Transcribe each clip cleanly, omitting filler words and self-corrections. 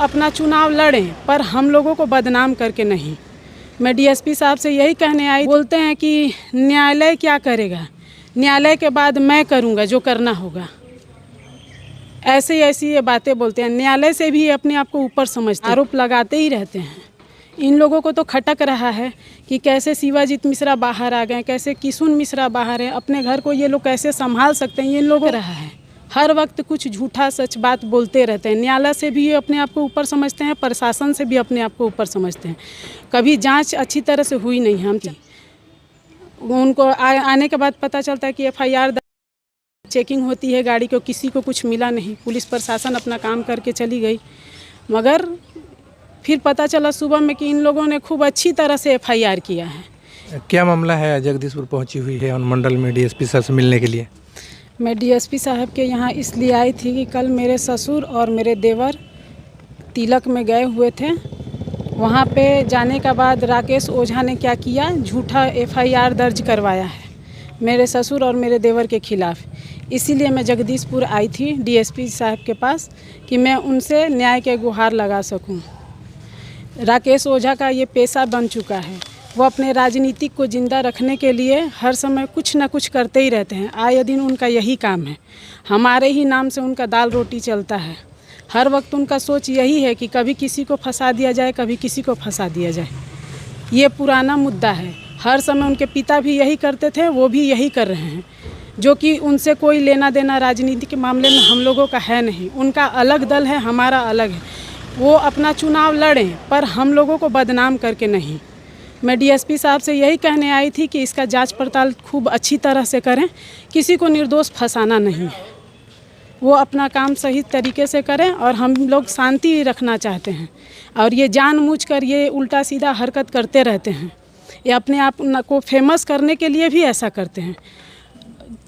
अपना चुनाव लड़ें, पर हम लोगों को बदनाम करके नहीं। मैं डीएसपी साहब से यही कहने आई। बोलते हैं कि न्यायालय क्या करेगा, न्यायालय के बाद मैं करूँगा जो करना होगा। ऐसी ये बातें बोलते हैं। न्यायालय से भी अपने आप को ऊपर समझते हैं, आरोप लगाते ही रहते हैं। इन लोगों को तो खटक रहा है कि कैसे शिवाजीत मिश्रा बाहर आ गए, कैसे किशुन मिश्रा बाहर है, अपने घर को ये लोग कैसे संभाल सकते हैं। ये लोग रहा है हर वक्त कुछ झूठा सच बात बोलते रहते हैं। न्यायालय से भी अपने आप को ऊपर समझते हैं, प्रशासन से भी अपने आप को ऊपर समझते हैं। कभी जांच अच्छी तरह से हुई नहीं। हम उनको आने के बाद पता चलता है कि FIR चेकिंग होती है गाड़ी को, किसी को कुछ मिला नहीं। पुलिस प्रशासन अपना काम करके चली गई, मगर फिर पता चला सुबह में कि इन लोगों ने खूब अच्छी तरह से FIR किया है। क्या मामला है? जगदीशपुर पहुंची हुई है अनुमंडल में डीएसपी साहब से मिलने के लिए। मैं डीएसपी साहब के यहाँ इसलिए आई थी कि कल मेरे ससुर और मेरे देवर तिलक में गए हुए थे। वहाँ पे जाने के बाद राकेश ओझा ने क्या किया, झूठा FIR दर्ज करवाया है मेरे ससुर और मेरे देवर के खिलाफ़। इसीलिए मैं जगदीशपुर आई थी डीएसपी साहब के पास कि मैं उनसे न्याय के गुहार लगा सकूं। राकेश ओझा का ये पेशा बन चुका है। वो अपने राजनीतिक को जिंदा रखने के लिए हर समय कुछ न कुछ करते ही रहते हैं। आए दिन उनका यही काम है। हमारे ही नाम से उनका दाल रोटी चलता है। हर वक्त उनका सोच यही है कि कभी किसी को फंसा दिया जाए, कभी किसी को फंसा दिया जाए। ये पुराना मुद्दा है। हर समय उनके पिता भी यही करते थे, वो भी यही कर रहे हैं, जो कि उनसे कोई लेना देना राजनीति के मामले में हम लोगों का है नहीं। उनका अलग दल है, हमारा अलग है। वो अपना चुनाव लड़ें, पर हम लोगों को बदनाम करके नहीं। मैं डीएसपी साहब से यही कहने आई थी कि इसका जांच पड़ताल खूब अच्छी तरह से करें, किसी को निर्दोष फंसाना नहीं है। वो अपना काम सही तरीके से करें और हम लोग शांति रखना चाहते हैं। और ये जानबूझकर ये उल्टा सीधा हरकत करते रहते हैं। ये अपने आप को फेमस करने के लिए भी ऐसा करते हैं।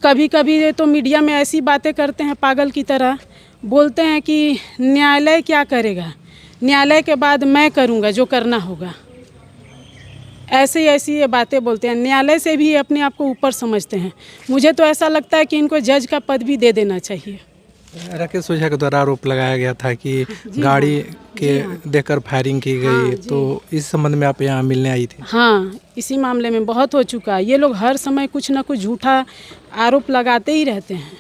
कभी कभी ये तो मीडिया में ऐसी बातें करते हैं पागल की तरह, बोलते हैं कि न्यायालय क्या करेगा, न्यायालय के बाद मैं करूँगा जो करना होगा। ऐसी ये बातें बोलते हैं। न्यायालय से भी अपने आप को ऊपर समझते हैं। मुझे तो ऐसा लगता है कि इनको जज का पद भी दे देना चाहिए। राकेश ओझा के द्वारा आरोप लगाया गया था कि गाड़ी के देखकर फायरिंग की गई। तो इस संबंध में आप यहाँ मिलने आई थी? हाँ, इसी मामले में बहुत हो चुका है। ये लोग हर समय कुछ ना कुछ झूठा आरोप लगाते ही रहते हैं।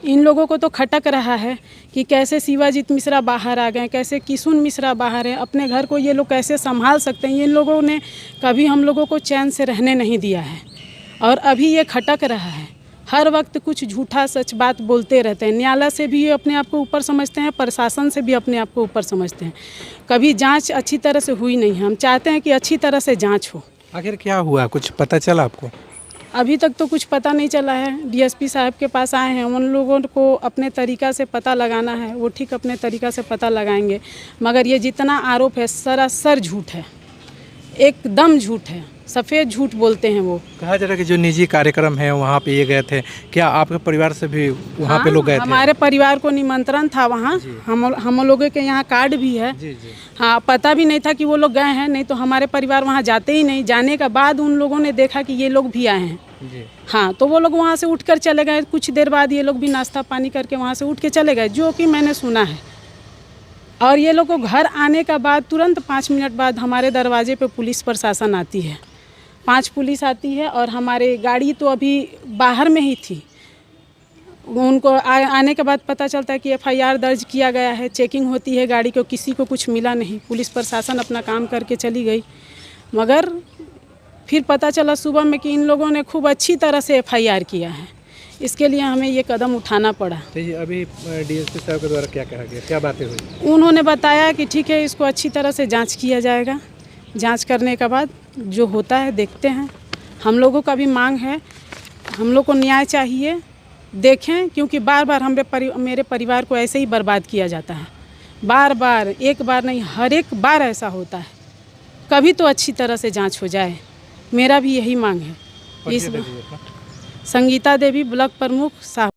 इन लोगों को तो खटक रहा है कि कैसे शिवाजीत मिश्रा बाहर आ गए, कैसे किशुन मिश्रा बाहर है, अपने घर को ये लोग कैसे संभाल सकते हैं। इन लोगों ने कभी हम लोगों को चैन से रहने नहीं दिया है और अभी ये खटक रहा है। हर वक्त कुछ झूठा सच बात बोलते रहते हैं। न्यायालय से भी अपने आप को ऊपर समझते हैं, प्रशासन से भी अपने आप को ऊपर समझते हैं। कभी जांच अच्छी तरह से हुई नहीं। हम चाहते हैं कि अच्छी तरह से जांच हो। आखिर क्या हुआ, कुछ पता चला आपको? अभी तक तो कुछ पता नहीं चला है। डीएसपी साहब के पास आए हैं, उन लोगों को अपने तरीक़ा से पता लगाना है, वो ठीक अपने तरीक़ा से पता लगाएंगे। मगर ये जितना आरोप है सरासर झूठ है, एकदम झूठ है, सफ़ेद झूठ बोलते हैं। वो कहा जा रहा है कि जो निजी कार्यक्रम है वहाँ पे ये गए थे, क्या आपके परिवार से भी वहाँ पे लोग गए थे? हमारे परिवार को निमंत्रण था वहाँ। हम लोगों के यहाँ कार्ड भी है। हाँ, पता भी नहीं था कि वो लोग गए हैं, नहीं तो हमारे परिवार वहाँ जाते ही नहीं। जाने के बाद उन लोगों ने देखा कि ये लोग भी आए हैं। हाँ, तो वो लोग वहाँ से उठकर चले गए। कुछ देर बाद ये लोग भी नाश्ता पानी करके वहाँ से उठ के चले गए, जो कि मैंने सुना है। और ये लोग को घर आने का बाद तुरंत 5 मिनट बाद हमारे दरवाजे पे पुलिस प्रशासन आती है। 5 पुलिस आती है और हमारे गाड़ी तो अभी बाहर में ही थी। उनको आने के बाद पता चलता है कि FIR दर्ज किया गया है, चेकिंग होती है गाड़ी को, किसी को कुछ मिला नहीं। पुलिस प्रशासन अपना काम करके चली गई, मगर फिर पता चला सुबह में कि इन लोगों ने खूब अच्छी तरह से FIR किया है। इसके लिए हमें ये कदम उठाना पड़ा। तो अभी डीएसपी साहब के द्वारा क्या कहा गया, क्या बातें हुई? उन्होंने बताया कि ठीक है, इसको अच्छी तरह से जांच किया जाएगा। जांच करने के बाद जो होता है देखते हैं। हम लोगों का भी मांग है, हम लोग को न्याय चाहिए। देखें, क्योंकि बार बार मेरे परिवार को ऐसे ही बर्बाद किया जाता है। बार बार, एक बार नहीं, हर एक बार ऐसा होता है। कभी तो अच्छी तरह से जांच हो जाए, मेरा भी यही मांग है। इस संगीता देवी, ब्लॉक प्रमुख साहब।